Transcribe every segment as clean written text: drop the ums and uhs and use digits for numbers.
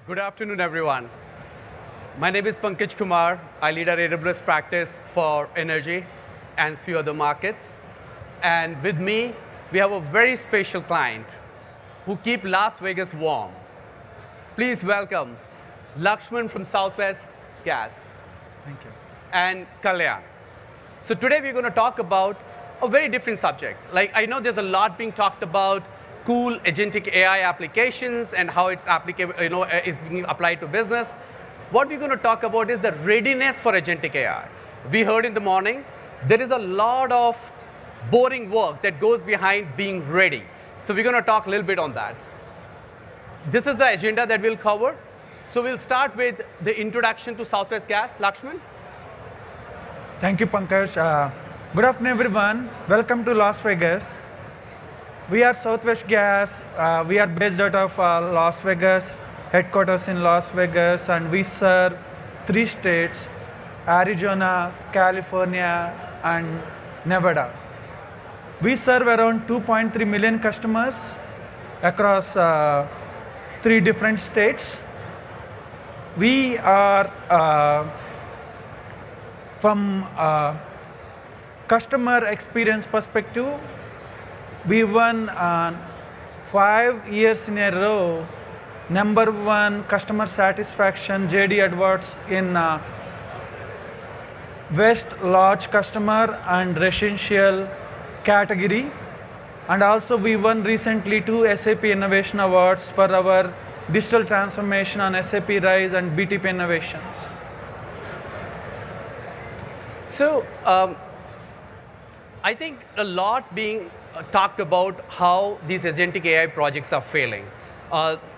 Good afternoon, everyone. My name is Pankaj Kumar. I lead our AWS practice for energy and few other markets. And with me, we have a very special client who keep Las Vegas warm. Please welcome Lakshman from Southwest Gas. Thank you. And Kalyan. So today we're going to talk about a very different subject. Like I know there's a lot being talked about cool agentic AI applications and how it's applicable, is being applied to business. What we're going to talk about is the readiness for agentic AI. We heard in the morning there is a lot of boring work that goes behind being ready. So we're going to talk a little bit on that. This is the agenda that we'll cover. So we'll start with the introduction to Southwest Gas. Lakshman. Thank you, Pankaj. Good afternoon, everyone. Welcome to Las Vegas. We are Southwest Gas. We are based out of Las Vegas, headquarters in Las Vegas, and we serve 3 states, Arizona, California, and Nevada. We serve around 2.3 million customers across 3 different states. We are from customer experience perspective, we won 5 years in a row #1 customer satisfaction JD Edwards in West Large Customer and Residential category. And also we won recently 2 SAP Innovation Awards for our digital transformation on SAP Rise and BTP innovations. So I think a lot being talked about how these agentic AI projects are failing.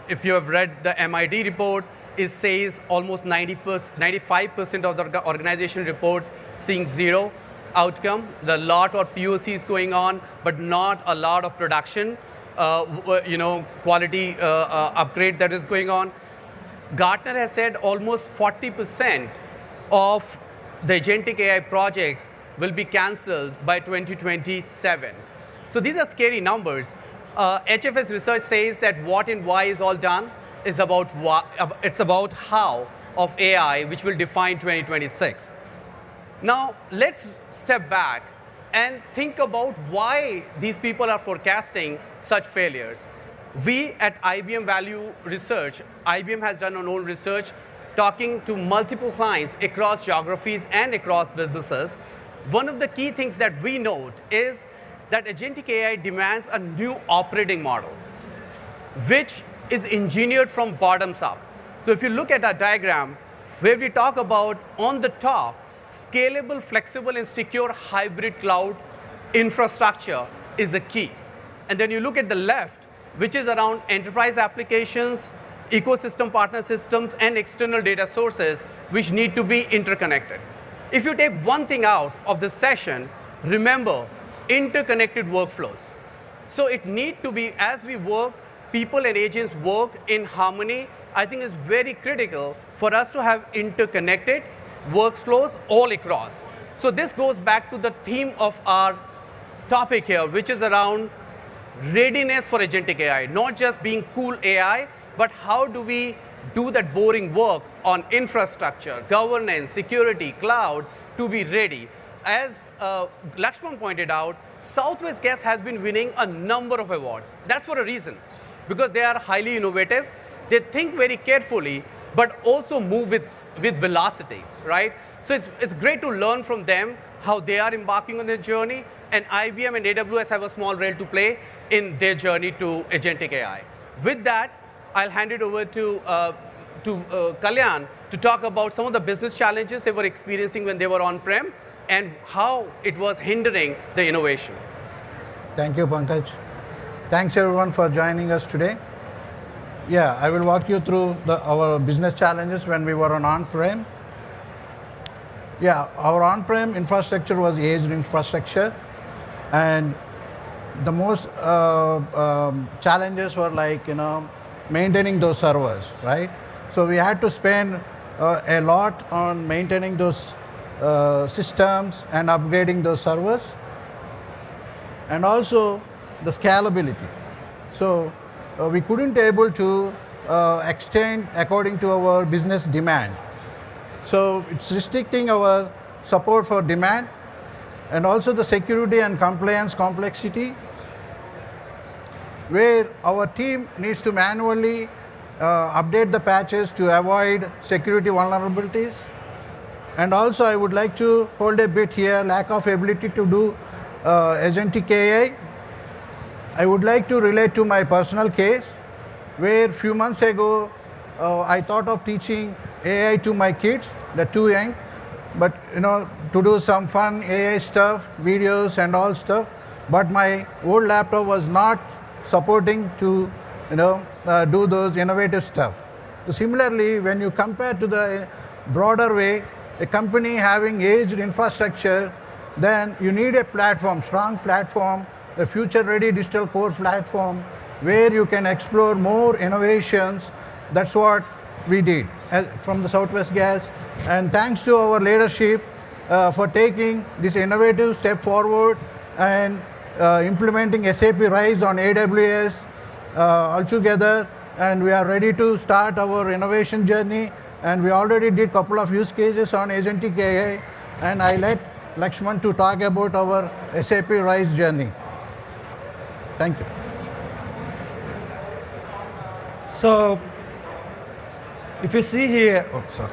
If you have read the MIT report, it says almost 95% of the organization report seeing 0 outcome. There's a lot of POCs going on, but not a lot of production, quality upgrade that is going on. Gartner has said almost 40% of the agentic AI projects will be canceled by 2027. So these are scary numbers. HFS research says that what and why is all done is about it's about how of AI, which will define 2026. Now let's step back and think about why these people are forecasting such failures. We at IBM Value Research, IBM has done our own research talking to multiple clients across geographies and across businesses. One of the key things that we note is that agentic AI demands a new operating model, which is engineered from bottoms up. So if you look at our diagram, where we talk about on the top, scalable, flexible, and secure hybrid cloud infrastructure is the key. And then you look at the left, which is around enterprise applications, ecosystem partner systems, and external data sources, which need to be interconnected. If you take one thing out of this session, remember interconnected workflows. So it needs to be, as we work, people and agents work in harmony. I think it's very critical for us to have interconnected workflows all across. So this goes back to the theme of our topic here, which is around readiness for agentic AI, not just being cool AI, but how do we do that boring work on infrastructure, governance, security, cloud to be ready. As Lakshman pointed out, Southwest Gas has been winning a number of awards. That's for a reason, because they are highly innovative. They think very carefully, but also move with velocity, right? So it's great to learn from them how they are embarking on their journey, and IBM and AWS have a small role to play in their journey to agentic AI. With that, I'll hand it over to Kalyan to talk about some of the business challenges they were experiencing when they were on-prem and how it was hindering the innovation. Thank you, Pankaj. Thanks everyone for joining us today. Yeah, I will walk you through our business challenges when we were on-prem. Yeah, our on-prem infrastructure was aged infrastructure, and the most challenges were like, maintaining those servers, right? So we had to spend a lot on maintaining those systems and upgrading those servers, and also the scalability. So we couldn't able to extend according to our business demand. So it's restricting our support for demand, and also the security and compliance complexity, where our team needs to manually update the patches to avoid security vulnerabilities. And also I would like to hold a bit here, lack of ability to do agentic AI. I would like to relate to my personal case, where few months ago I thought of teaching AI to my kids, they're too young, but to do some fun AI stuff, videos and all stuff. But my old laptop was not supporting to do those innovative stuff. So similarly, when you compare to the broader way, a company having aged infrastructure, then you need a platform, strong platform, a future-ready digital core platform where you can explore more innovations. That's what we did from the Southwest Gas. And thanks to our leadership for taking this innovative step forward and implementing SAP RISE on AWS altogether. And we are ready to start our innovation journey. And we already did a couple of use cases on Agentic AI. And I let Lakshman to talk about our SAP RISE journey. Thank you. So, if you see here, oh, sorry.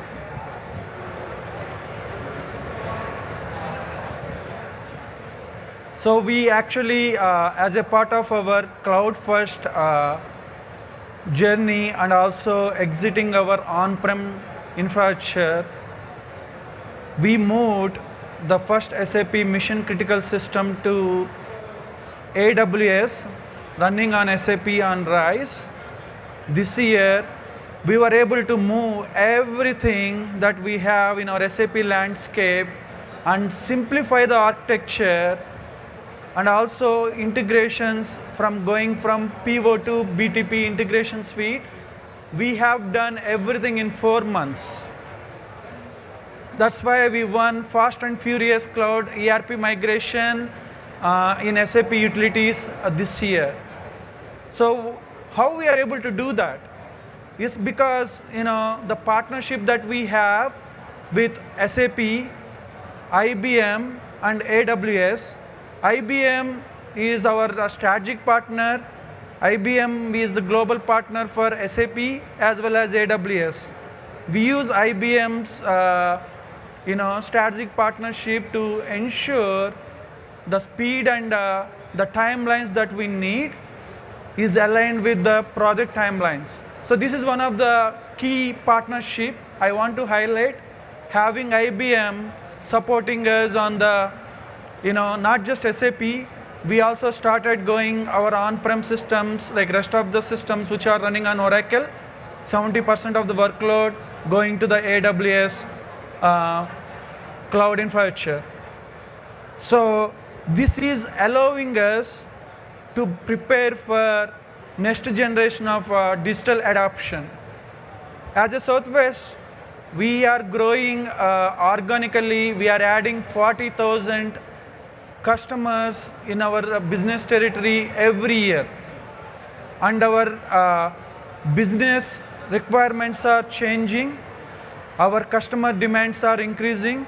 So we actually, as a part of our cloud-first journey and also exiting our on-prem infrastructure, we moved the first SAP mission-critical system to AWS, running on SAP on RISE. This year, we were able to move everything that we have in our SAP landscape and simplify the architecture, and also integrations from going from PO to BTP integration suite. We have done everything in 4 months. That's why we won Fast and Furious Cloud ERP migration in SAP Utilities this year. So how we are able to do that is because the partnership that we have with SAP, IBM, and AWS. IBM is our strategic partner. IBM is the global partner for SAP as well as AWS. We use IBM's strategic partnership to ensure the speed and the timelines that we need is aligned with the project timelines. So this is one of the key partnership I want to highlight, having IBM supporting us on the not just SAP, we also started going our on-prem systems, like rest of the systems which are running on Oracle, 70% of the workload going to the AWS cloud infrastructure. So this is allowing us to prepare for next generation of digital adoption. As a Southwest, we are growing organically. We are adding 40,000 customers in our business territory every year, and our business requirements are changing, our customer demands are increasing,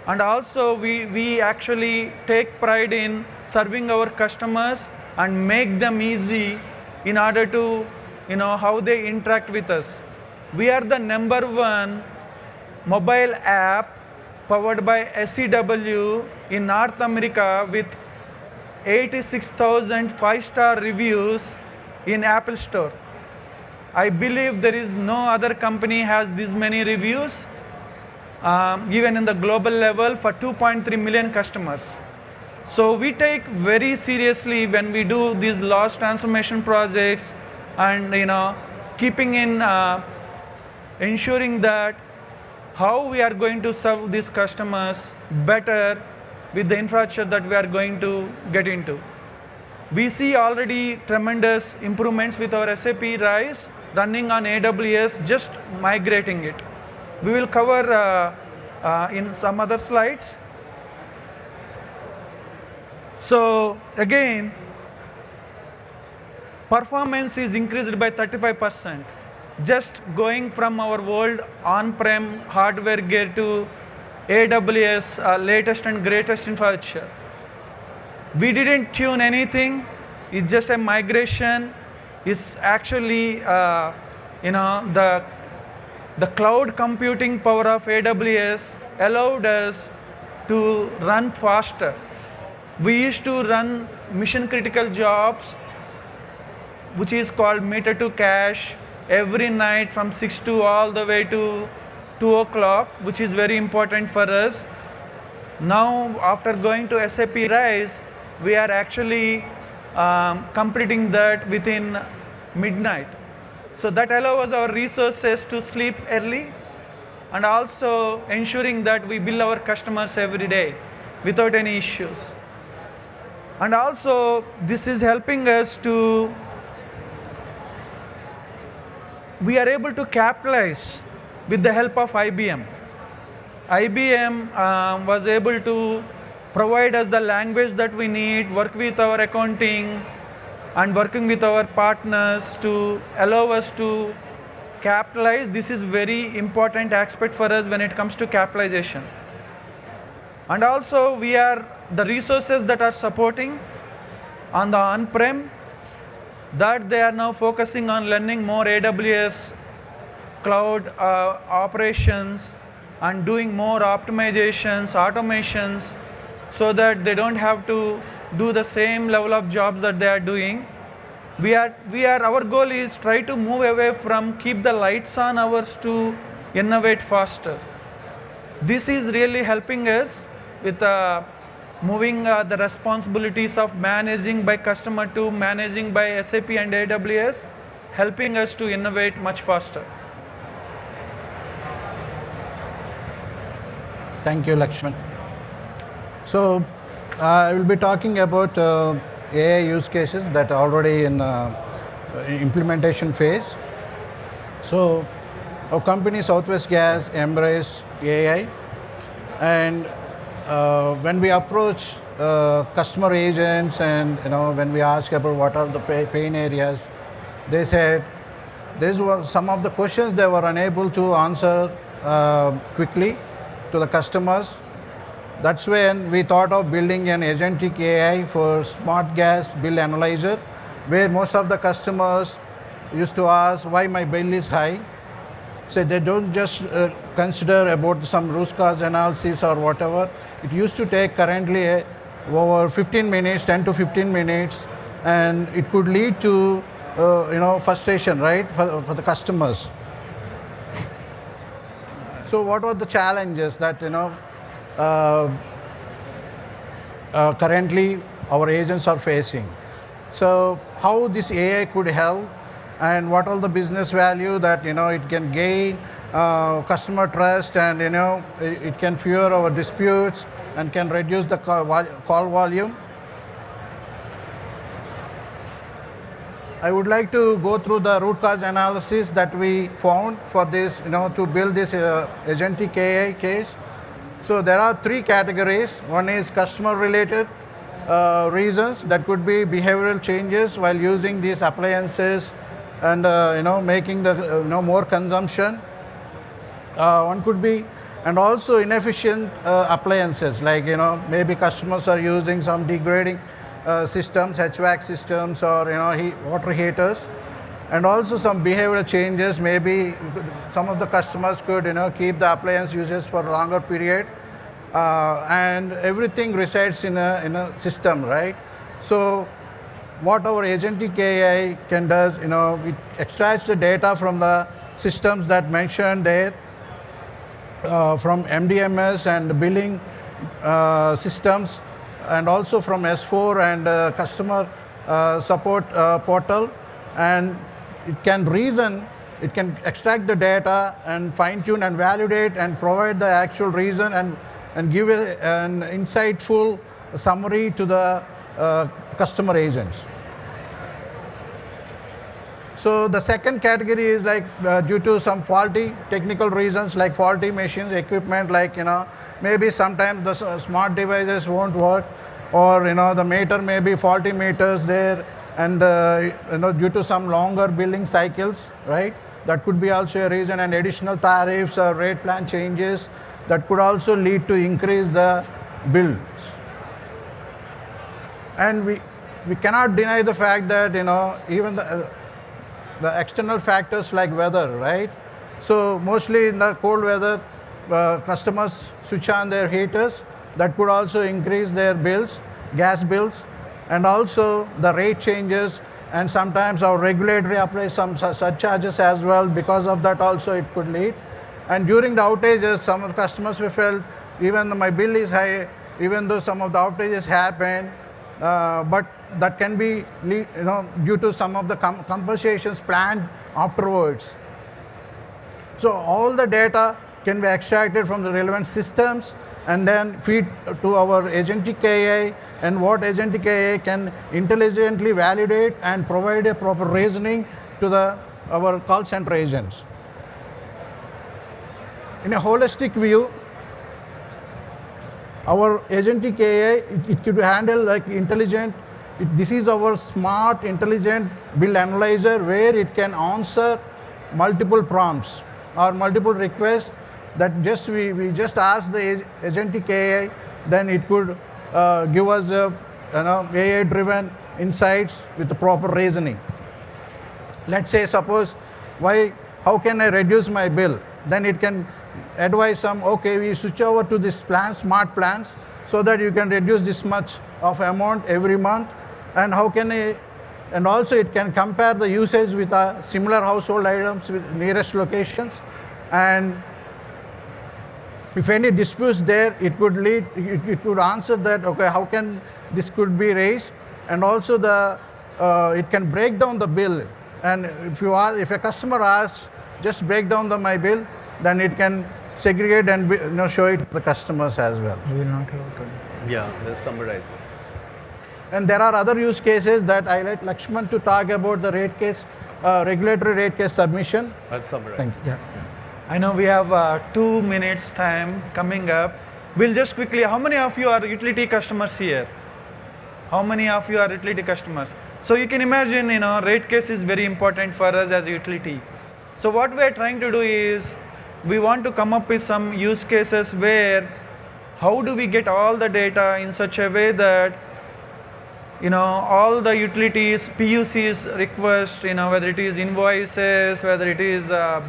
and also we actually take pride in serving our customers and make them easy in order to how they interact with us. We are the #1 mobile app powered by SEW in North America with 86,000 5-star reviews in Apple Store. I believe there is no other company has this many reviews, even in the global level, for 2.3 million customers. So we take very seriously when we do these large transformation projects, and keeping in ensuring that how we are going to serve these customers better with the infrastructure that we are going to get into. We see already tremendous improvements with our SAP RISE running on AWS, just migrating it. We will cover in some other slides. So again, performance is increased by 35%. just going from our old on-prem hardware gear to AWS latest and greatest infrastructure. We didn't tune anything. It's just a migration. It's actually, the cloud computing power of AWS allowed us to run faster. We used to run mission critical jobs, which is called meter to cache, every night from 6 to all the way to 2 o'clock, which is very important for us. Now, after going to SAP Rise, we are actually completing that within midnight. So that allows our resources to sleep early and also ensuring that we bill our customers every day without any issues. And also, this is helping us to, we are able to capitalize with the help of IBM. IBM was able to provide us the language that we need, work with our accounting, and working with our partners to allow us to capitalize. This is very important aspect for us when it comes to capitalization. And also, the resources that are supporting on the on-prem, that they are now focusing on learning more AWS cloud operations and doing more optimizations, automations, so that they don't have to do the same level of jobs that they are doing. Our goal is try to move away from keep the lights on hours to innovate faster. This is really helping us with moving the responsibilities of managing by customer to managing by SAP and AWS, helping us to innovate much faster. Thank you, Lakshman. So, I will be talking about AI use cases that are already in implementation phase. So, our company Southwest Gas embrace AI, and when we approach customer agents and when we ask about what are the pain areas, they said these were some of the questions they were unable to answer quickly to the customers. That's when we thought of building an agentic AI for smart gas bill analyzer, where most of the customers used to ask why my bill is high. So they don't just consider about some root cause analysis or whatever. It used to take currently over 15 minutes, 10 to 15 minutes, and it could lead to frustration, right, for the customers. So what were the challenges that currently our agents are facing? So how this AI could help, and what all the business value that it can gain, customer trust, and it can fewer our disputes and can reduce the call volume. I would like to go through the root cause analysis that we found for this, to build this agentic AI case. So there are three categories. One is customer-related reasons, that could be behavioral changes while using these appliances and making the more consumption. One could be, and also inefficient appliances, like maybe customers are using some degrading systems, HVAC systems, or water heaters, and also some behavioral changes. Maybe some of the customers could keep the appliance uses for a longer period, and everything resides in a system, right? So what our agentic AI can does, it extracts the data from the systems that mentioned there, from MDMS and billing systems, and also from S4 and customer support portal, and it can reason, it can extract the data and fine-tune and validate and provide the actual reason and give an insightful summary to the customer agents. So the second category is like due to some faulty technical reasons, like faulty machines, equipment, like maybe sometimes the smart devices won't work, or the meter may be faulty meters there, and due to some longer billing cycles, right? That could be also a reason, and additional tariffs or rate plan changes that could also lead to increase the bills. And we cannot deny the fact that even the external factors like weather, right? So mostly in the cold weather, customers switch on their heaters. That could also increase their bills, gas bills, and also the rate changes. And sometimes our regulatory applies some surcharges as well. Because of that also it could lead. And during the outages, some of the customers we felt even my bill is high, even though some of the outages happen, but that can be due to some of the compensations planned afterwards. So all the data can be extracted from the relevant systems and then feed to our Agentic AI, and what Agentic AI can intelligently validate and provide a proper reasoning to our call center agents. In a holistic view, our Agentic AI, it could handle like intelligent, this is our smart, intelligent bill analyzer where it can answer multiple prompts or multiple requests that we just ask the Agentic AI, then it could give us AI-driven insights with the proper reasoning. Let's say, suppose, how can I reduce my bill? Then it can advise some, okay, we switch over to this plan, smart plans, so that you can reduce this much of amount every month. And how can I, and also it can compare the usage with similar household items with nearest locations. And if any disputes there, it could lead, it could answer that, okay, how can this could be raised? And also it can break down the bill. And if a customer asks, just break down my bill, then it can segregate and show it to the customers as well. We will not have time. Yeah, we'll summarize. And there are other use cases that I let Lakshman to talk about the rate case, regulatory rate case submission. I'll summarize. Thank you. Yeah. I know we have 2 minutes time coming up. We'll just quickly, how many of you are utility customers here? How many of you are utility customers? So you can imagine, rate case is very important for us as a utility. So what we are trying to do is, we want to come up with some use cases where, how do we get all the data in such a way that, all the utilities, PUCs request, whether it is invoices, whether it is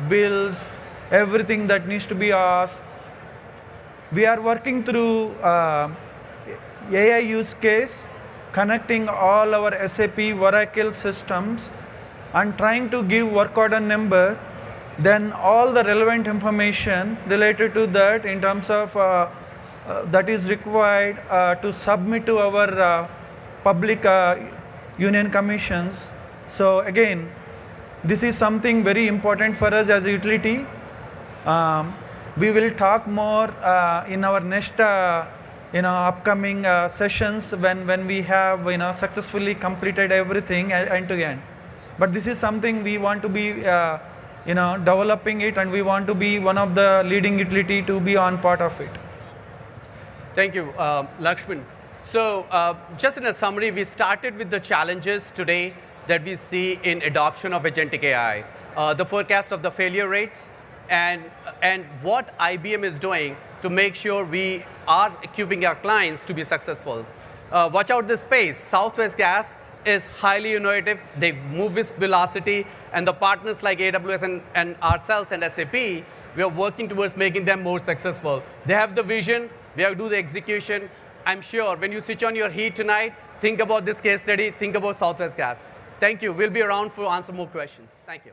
bills, everything that needs to be asked. We are working through AI use case, connecting all our SAP Oracle systems and trying to give work order number, then all the relevant information related to that in terms of that is required to submit to our public union commissions. So again, this is something very important for us as a utility. We will talk more in our next upcoming sessions when we have successfully completed everything end to end. But this is something we want to be developing it, and we want to be one of the leading utility to be on part of it. Thank you, Lakshman. So just in a summary, we started with the challenges today that we see in adoption of Agentic AI, the forecast of the failure rates, and what IBM is doing to make sure we are equipping our clients to be successful. Watch out this space. Southwest Gas is highly innovative. They move with velocity, and the partners like AWS and ourselves and SAP, we are working towards making them more successful. They have the vision, we have to do the execution. I'm sure when you switch on your heat tonight, think about this case study, think about Southwest Gas. Thank you. We'll be around to answer more questions. Thank you.